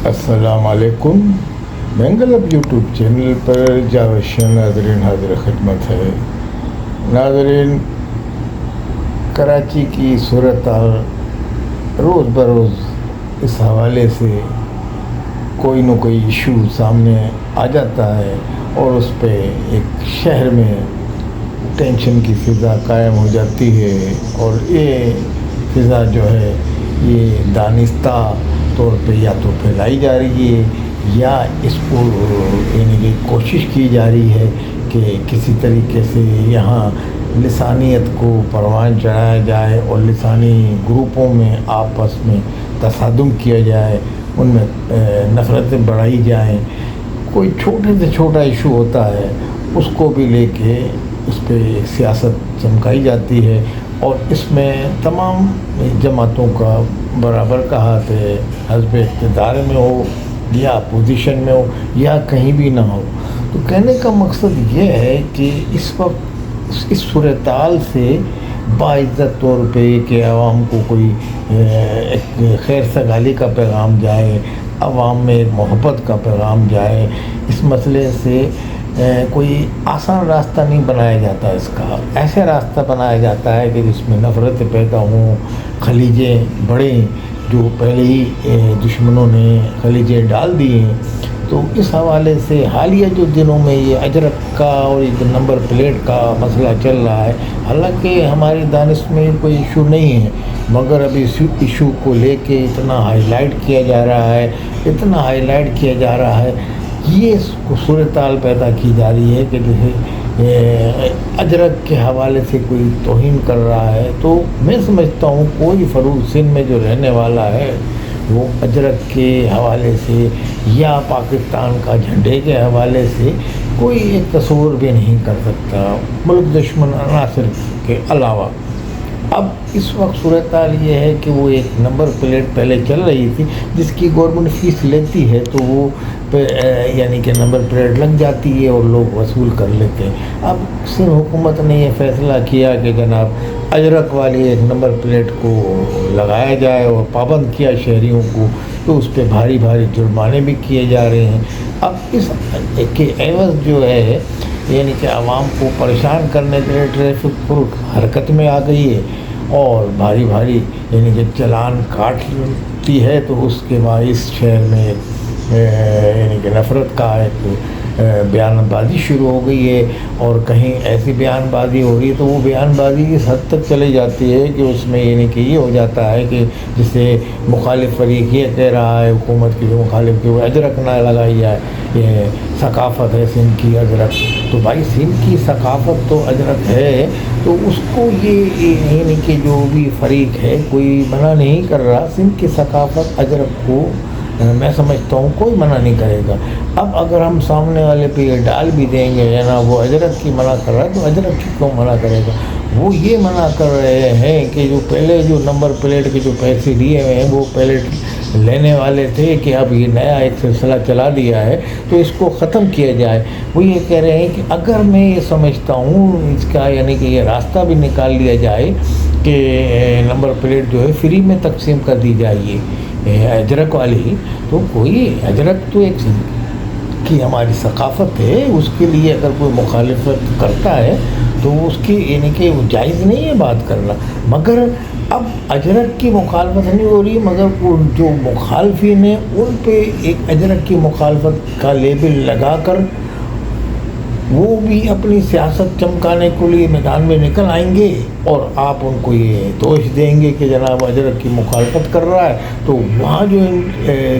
السلام علیکم. مینگلب YouTube channel پر جاوید ناظرین حاضر خدمت ہے. ناظرین، کراچی کی صورتحال روز بروز اس حوالے سے کوئی نہ کوئی ایشو سامنے آ جاتا ہے اور اس پہ ایک شہر میں ٹینشن کی فضا قائم ہو جاتی ہے، اور یہ فضا جو ہے یہ دانستہ طور پہ یا تو پھیلائی جا رہی ہے یا اس کو یعنی کہ کوشش کی جا رہی ہے کہ کسی طریقے سے یہاں لسانیت کو پروان چڑھایا جائے اور لسانی گروپوں میں آپس میں تصادم کیا جائے، ان میں نفرتیں بڑھائی جائیں. کوئی چھوٹے سے چھوٹا ایشو ہوتا ہے اس کو بھی لے کے اس پہ ایک سیاست چمکائی جاتی ہے، اور اس میں تمام جماعتوں کا برابر کا ہاتھ ہے، حزب اقتدار میں ہو یا اپوزیشن میں ہو یا کہیں بھی نہ ہو. تو کہنے کا مقصد یہ ہے کہ اس وقت اس صورتحال سے باعزت طور پہ کہ عوام کو کوئی ایک خیر سگالی کا پیغام جائے، عوام میں ایک محبت کا پیغام جائے، اس مسئلے سے کوئی آسان راستہ نہیں بنایا جاتا. اس کا ایسے راستہ بنایا جاتا ہے کہ جس میں نفرتیں پیدا ہوں، خلیجیں بڑھیں، جو پہلے ہی دشمنوں نے خلیجیں ڈال دی ہیں. تو اس حوالے سے حالیہ جو دنوں میں یہ اجرک کا اور یہ نمبر پلیٹ کا مسئلہ چل رہا ہے، حالانکہ ہماری دانش میں کوئی ایشو نہیں ہے، مگر اب اس ایشو کو لے کے اتنا ہائی لائٹ کیا جا رہا ہے، یہ صورتحال پیدا کی جا رہی ہے کہ جیسے اجرک کے حوالے سے کوئی توہین کر رہا ہے. تو میں سمجھتا ہوں کوئی فروز سندھ میں جو رہنے والا ہے وہ اجرک کے حوالے سے یا پاکستان کا جھنڈے کے حوالے سے کوئی ایک تصور بھی نہیں کر سکتا ملک دشمن عناصر کے علاوہ. اب اس وقت صورتحال یہ ہے کہ وہ ایک نمبر پلیٹ پہلے چل رہی تھی جس کی گورنمنٹ فیس لیتی ہے، تو وہ یعنی کہ نمبر پلیٹ لگ جاتی ہے اور لوگ وصول کر لیتے ہیں. اب سندھ حکومت نے یہ فیصلہ کیا کہ جناب اجرک والی ایک نمبر پلیٹ کو لگایا جائے اور پابند کیا شہریوں کو، تو اس پہ بھاری جرمانے بھی کیے جا رہے ہیں. اب اس کے عوض جو ہے یعنی کہ عوام کو پریشان کرنے کے لیے ٹریفک پولیس حرکت میں آ گئی ہے اور بھاری یعنی کہ چلان کاٹتی ہے. تو اس کے باعث شہر میں یعنی کہ نفرت کا ایک بیان بازی شروع ہو گئی ہے، اور کہیں ایسی بیان بازی ہو رہی ہے تو وہ بیان بازی اس حد تک چلی جاتی ہے کہ اس میں یعنی کہ یہ ہو جاتا ہے کہ جسے مخالف فریق یہ کہہ رہا ہے حکومت کی جو مخالف کی وہ اجرک نہ لگائی جائے، یہ ثقافت ہے سندھ کی اجرک. تو بھائی سندھ کی ثقافت تو اجرک ہے، تو اس کو یہ یعنی کہ جو بھی فریق ہے کوئی منع نہیں کر رہا. سندھ کی ثقافت اجرک کو میں سمجھتا ہوں کوئی منع نہیں کرے گا. اب اگر ہم سامنے والے پہ یہ ڈال بھی دیں گے نا وہ اجرک کی منع کر رہا ہے، تو اجرک کیوں منع کرے گا؟ وہ یہ منع کر رہے ہیں کہ جو پہلے جو نمبر پلیٹ کے جو پیسے دیے ہوئے ہیں وہ پلیٹ لینے والے تھے کہ اب یہ نیا ایک سلسلہ چلا دیا ہے تو اس کو ختم کیا جائے. وہ یہ کہہ رہے ہیں کہ اگر میں یہ سمجھتا ہوں اس کا یعنی کہ یہ راستہ بھی نکال لیا جائے کہ نمبر پلیٹ جو ہے فری میں تقسیم کر دی جائے اجرک والی، تو کوئی اجرک تو ایک کی ہماری ثقافت ہے، اس کے لیے اگر کوئی مخالفت کرتا ہے تو اس کی یعنی کہ وہ جائز نہیں ہے بات کرنا. مگر اب اجرک کی مخالفت نہیں ہو رہی، مگر ان جو مخالفین ہیں ان پہ ایک اجرک کی مخالفت کا لیبل لگا کر وہ بھی اپنی سیاست چمکانے کے لیے میدان میں نکل آئیں گے، اور آپ ان کو یہ دوش دیں گے کہ جناب اجرک کی مخالفت کر رہا ہے. تو وہاں جو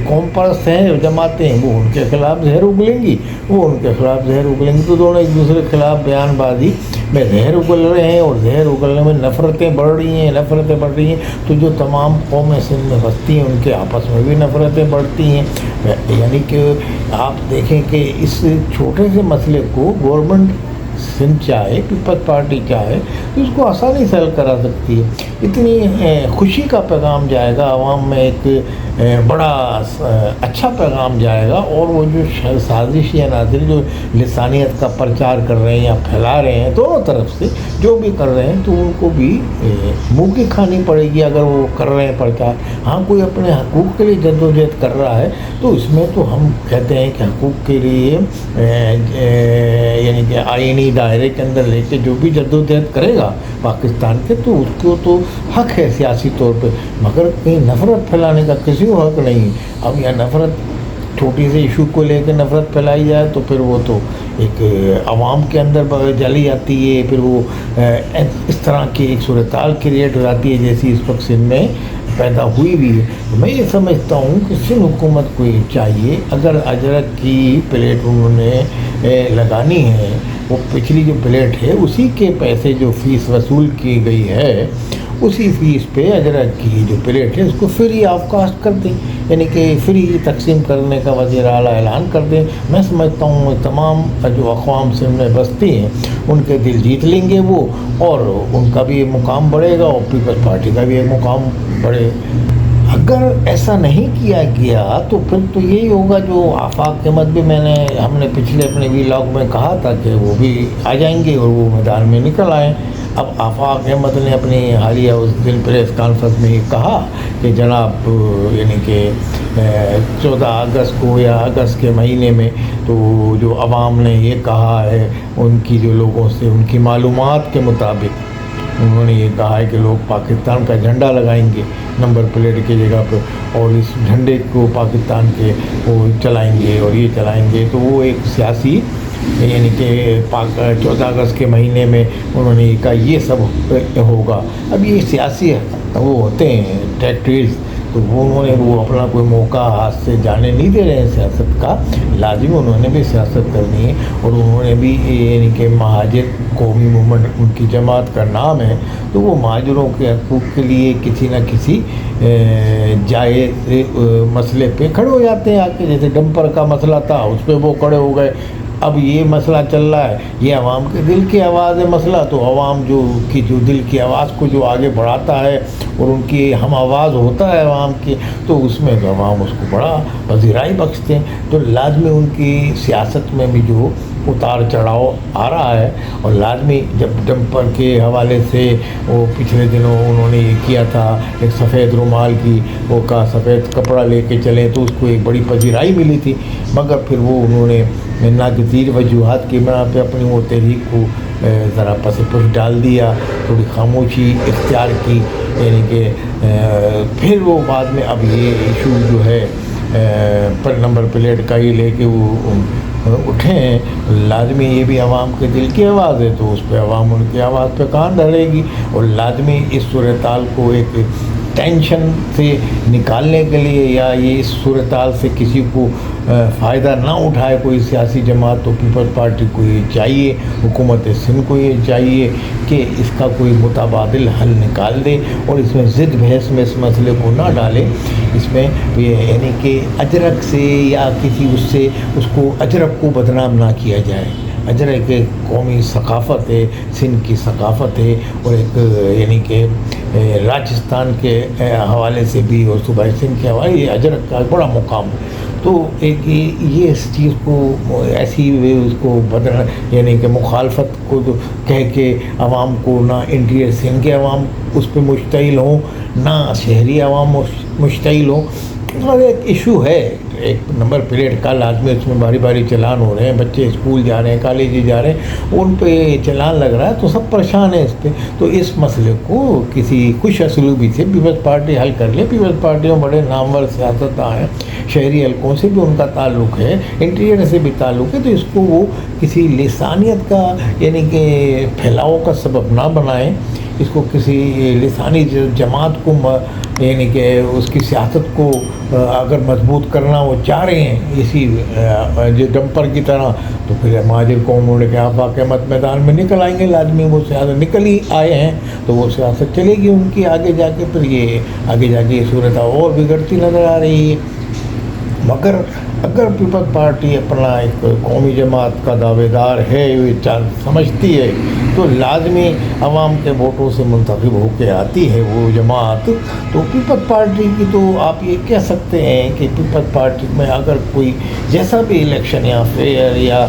قوم پرست ہیں جماعتیں ہیں وہ ان کے خلاف زہر اگلیں گی، تو دونوں ایک دوسرے کے خلاف بیان بازی میں زہر اگل رہے ہیں، اور زہر اگلنے میں نفرتیں بڑھ رہی ہیں. تو جو تمام قومیں سندھ میں بستی ہیں ان کے آپس میں بھی نفرتیں بڑھتی ہیں. یعنی کہ آپ دیکھیں کہ اس چھوٹے سے مسئلے کو گورنمنٹ سندھ چاہے پیپلز پارٹی چاہے تو اس کو آسانی سے حل کرا سکتی ہے. اتنی خوشی کا پیغام جائے گا عوام میں، ایک بڑا اچھا پیغام جائے گا، اور وہ جو سازش یا ناظر جو لسانیت کا پرچار کر رہے ہیں یا پھیلا رہے ہیں دونوں طرف سے جو بھی کر رہے ہیں، تو ان کو بھی منہ کی کھانی پڑے گی اگر وہ کر رہے ہیں پرچار۔ ہاں کوئی اپنے حقوق کے لیے جدوجہد کر رہا ہے تو اس میں تو ہم کہتے ہیں کہ حقوق کے لیے یعنی کہ آئینی دائرے کے اندر لے کے جو بھی جدوجہد کرے گا پاکستان کے، تو اس کو تو حق ہے سیاسی طور پہ، مگر کہیں نفرت پھیلانے کا کسی کو حق نہیں۔ اب یہ نفرت چھوٹی سے ایشو کو لے کے نفرت پھیلائی جائے تو پھر وہ تو ایک عوام کے اندر جلی جاتی ہے، پھر وہ اس طرح کی ایک صورتحال کریٹ ہو جاتی ہے جیسی اس وقت سندھ میں پیدا ہوئی بھی ہے۔ میں یہ سمجھتا ہوں کہ سندھ حکومت کو یہ چاہیے، اگر اجرک کی پلیٹ انہوں نے لگانی ہے، وہ پچھلی جو پلیٹ ہے اسی کے پیسے جو فیس وصول کی گئی ہے، اسی فیس پہ اجرک کی جو پلیٹ ہے اس کو فری آف کاسٹ کر دیں، یعنی کہ فری تقسیم کرنے کا وزیر اعلیٰ اعلان کر دیں۔ میں سمجھتا ہوں تمام جو اقوام سندھ میں بستی ہیں ان کے دل جیت لیں گے وہ، اور ان کا بھی مقام بڑھے گا اور پیپلز پارٹی کا بھی ایک مقام بڑھے۔ اگر ایسا نہیں کیا گیا تو پھر تو یہی ہوگا جو آفاق احمد بھی ہم نے پچھلے اپنے ویلاگ میں کہا تھا کہ وہ بھی آ جائیں گے اور وہ میدان میں نکل آئیں۔ اب آفاق احمد نے اپنی حالیہ اس دن پریس کانفرنس میں یہ کہا کہ جناب یعنی کہ 14 اگست کو یا اگست کے مہینے میں تو جو عوام نے یہ کہا ہے ان کی جو لوگوں سے ان کی معلومات کے مطابق انہوں نے یہ کہا ہے کہ لوگ پاکستان کا جھنڈا لگائیں گے نمبر پلیٹ کی جگہ پہ، اور اس جھنڈے کو پاکستان کے وہ چلائیں گے اور یہ چلائیں گے، تو وہ ایک سیاسی یعنی کہ 14 اگست کے مہینے میں انہوں نے کہا یہ سب ہوگا۔ اب یہ سیاسی وہ ہوتے ہیں ٹیکٹریز، تو انہوں نے وہ اپنا کوئی موقع ہاتھ سے جانے نہیں دے رہے ہیں سیاست کا، لازمی انہوں نے بھی سیاست کرنی ہے، اور انہوں نے بھی یعنی کہ مہاجر قومی موومنٹ ان کی جماعت کا نام ہے، تو وہ مہاجروں کے حقوق کے لیے کسی نہ کسی جائز مسئلے پہ کھڑے ہو جاتے ہیں آ کے، جیسے ڈمپر کا مسئلہ تھا اس پہ وہ کھڑے ہو گئے۔ اب یہ مسئلہ چل رہا ہے، یہ عوام کے دل کی آواز ہے مسئلہ، تو عوام جو دل کی آواز کو جو آگے بڑھاتا ہے اور ان کی ہم آواز ہوتا ہے عوام کی، تو اس میں تو عوام اس کو بڑا پذیرائی بخشتے ہیں۔ تو لازمی ان کی سیاست میں بھی جو اتار چڑھاؤ آ رہا ہے، اور لازمی جب ڈمپر کے حوالے سے وہ پچھلے دنوں انہوں نے یہ کیا تھا ایک سفید رومال کی وہ کا سفید کپڑا لے کے چلیں تو اس کو ایک بڑی پذیرائی ملی تھی، مگر پھر وہ انہوں نے ناگزیر وجوہات کی بنا پہ اپنی وہ تحریک کو ذرا پس پش ڈال دیا، تھوڑی خاموشی اختیار کی، یعنی کہ پھر وہ بعد میں اب یہ ایشو جو ہے پر نمبر پلیٹ کا ہی لے کے وہ اٹھے ہیں۔ لازمی یہ بھی عوام کے دل کی آواز ہے، تو اس پہ عوام ان کی آواز پہ کان دھرے گی، اور لازمی اس صورتحال کو ایک ٹینشن سے نکالنے کے لیے یا یہ اس صورتحال سے کسی کو فائدہ نہ اٹھائے کوئی سیاسی جماعت، تو پیپلز پارٹی کو یہ چاہیے، حکومت سندھ کو یہ چاہیے کہ اس کا کوئی متبادل حل نکال دے اور اس میں ضد بحث میں اس مسئلے کو نہ ڈالے۔ اس میں یعنی کہ اجرک سے یا کسی اس کو اجرک کو بدنام نہ کیا جائے۔ اجرک ایک قومی ثقافت ہے، سندھ کی ثقافت ہے، اور ایک یعنی کہ راجستھان کے حوالے سے بھی اور صوبہ سندھ کے حوالے یہ اجرک کا بڑا مقام ہے۔ تو ایک یہ اس چیز کو ایسی اس کو یعنی کہ مخالفت کو کہہ کے عوام کو نہ انٹیریئر سندھ کے عوام اس پہ مشتعل ہوں نہ شہری عوام مشتعل ہوں، اور ایک ایشو ہے ایک نمبر پلیٹ کا لازمی، اس میں باری باری چلان ہو رہے ہیں، بچے اسکول جا رہے ہیں، کالج جا رہے ہیں، ان پہ چلان لگ رہا ہے تو سب پریشان ہیں اس پہ۔ تو اس مسئلے کو کسی خوش اسلوبی سے پیپلز پارٹی حل کر لے۔ پیپلز پارٹی میں بڑے نامور سیاستداں ہیں، شہری حلقوں سے بھی ان کا تعلق ہے، انٹیریئر سے بھی تعلق ہے، تو اس کو وہ کسی لسانیت کا یعنی کہ پھیلاؤ کا سبب نہ بنائیں، اس کو کسی لسانی جماعت کو یعنی کہ اس کی سیاست کو اگر مضبوط کرنا وہ چاہ رہے ہیں اسی جو ڈمپر کی طرح، تو پھر مہاجر قوم نے کہ آفاق احمد میدان میں نکل آئیں گے، لازمی وہ سیاست نکل ہی آئے ہیں تو وہ سیاست چلے گی ان کی آگے جا کے، پھر یہ آگے جا کے یہ صورت اور بگڑتی نظر آ رہی ہے۔ مگر اگر پیپلز پارٹی اپنا ایک قومی جماعت کا دعوے دار ہے، یہ سمجھتی ہے، تو لازمی عوام کے ووٹوں سے منتخب ہو کے آتی ہے وہ جماعت، تو پیپلز پارٹی کی تو آپ یہ کہہ سکتے ہیں کہ پیپلز پارٹی میں اگر کوئی جیسا بھی الیکشن یا فیئر یا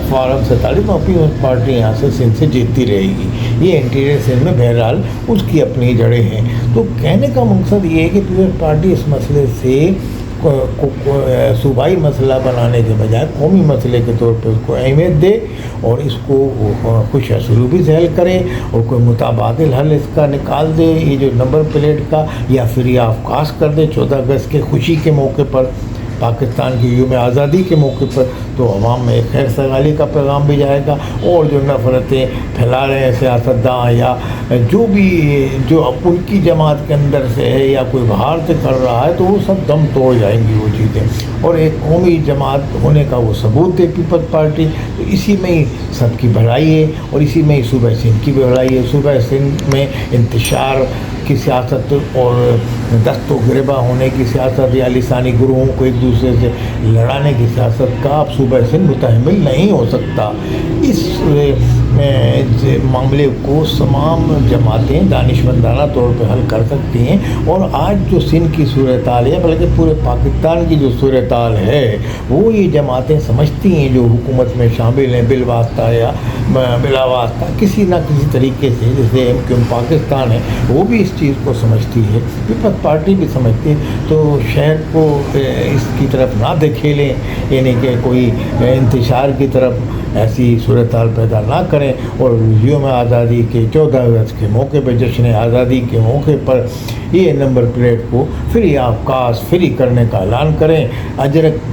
فارم سے تعلق، پیپلز پارٹی یہاں سے سندھ سے جیتتی رہے گی۔ یہ انٹیریئر سندھ میں بہرحال اس کی اپنی جڑیں ہیں۔ تو کہنے کا مقصد یہ ہے کہ پیپلز پارٹی اس مسئلے سے صوبائی مسئلہ بنانے کے بجائے قومی مسئلے کے طور پہ اس کو اہمیت دے اور اس کو خوش اسلوبی سے حل کرے اور کوئی متبادل حل اس کا نکال دے، یہ جو نمبر پلیٹ کا، یا فری آف کاسٹ کر دے 14 اگست کے خوشی کے موقع پر، پاکستان کی یوم آزادی کے موقع پر، تو عوام میں ایک خیر سگالی کا پیغام بھی جائے گا، اور جو نفرتیں پھیلا رہے ہیں سیاستداں یا جو ان کی جماعت کے اندر سے ہے یا کوئی باہر سے کر رہا ہے، تو وہ سب دم توڑ جائیں گی وہ چیزیں، اور ایک قومی جماعت ہونے کا وہ ثبوت دے پیپلز پارٹی۔ تو اسی میں ہی سب کی بھلائی ہے، اور اسی میں ہی صوبہ سندھ کی بھلائی ہے۔ صوبہ سندھ میں انتشار کی سیاست اور دست و گریباں ہونے کی سیاست یا لسانی گروہوں کو ایک دوسرے سے لڑانے کی سیاست کا اب صوبہ سندھ متحمل نہیں ہو سکتا۔ اس معاملے کو تمام جماعتیں دانشمندانہ طور پہ حل کر سکتی ہیں، اور آج جو سندھ کی صورتحال ہے، بلکہ پورے پاکستان کی جو صورتحال ہے، وہ یہ جماعتیں سمجھتی ہیں جو حکومت میں شامل ہیں، بالواسطہ یا بلا واسطہ کسی نہ کسی طریقے سے، جیسے ایم کیو ایم پاکستان ہے، وہ بھی اس چیز کو سمجھتی ہے، پیپلز پارٹی بھی سمجھتی ہے۔ تو شہر کو اس کی طرف نہ دھکیلیں، یعنی کہ کوئی انتشار کی طرف ایسی صورتحال پیدا نہ کریں، اور یوم آزادی کے 14 اگست کے موقع پہ، جشن آزادی کے موقع پر، یہ نمبر پلیٹ کو فری آف کاسٹ فری کرنے کا اعلان کریں۔ اجرک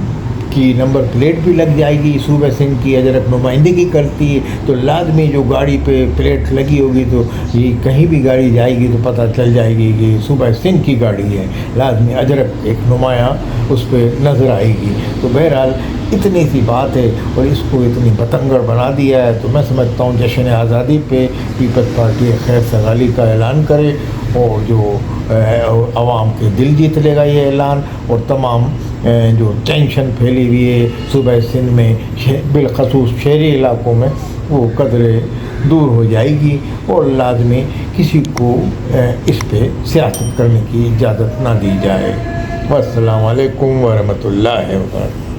کی نمبر پلیٹ بھی لگ جائے گی، صوبہ سندھ کی اجرک نمائندگی کرتی ہے، تو لازمی جو گاڑی پہ پلیٹ لگی ہوگی تو یہ کہیں بھی گاڑی جائے گی تو پتہ چل جائے گی کہ صوبہ سندھ کی گاڑی ہے، لازمی اجرک ایک نمایاں اس پہ نظر آئے گی۔ تو بہرحال اتنی سی بات ہے، اور اس کو اتنی بتنگڑ بنا دیا ہے، تو میں سمجھتا ہوں جشن آزادی پہ پیپلز پارٹی خیر سگالی کا اعلان کرے، اور جو عوام کے دل جیت لے گا یہ اعلان، اور تمام جو ٹینشن پھیلی ہوئی ہے صوبہ سندھ میں بالخصوص شہری علاقوں میں، وہ قدرے دور ہو جائے گی، اور لازمی کسی کو اس پہ سیاست کرنے کی اجازت نہ دی جائے۔ والسلام علیکم ورحمۃ اللہ وبرکاتہ۔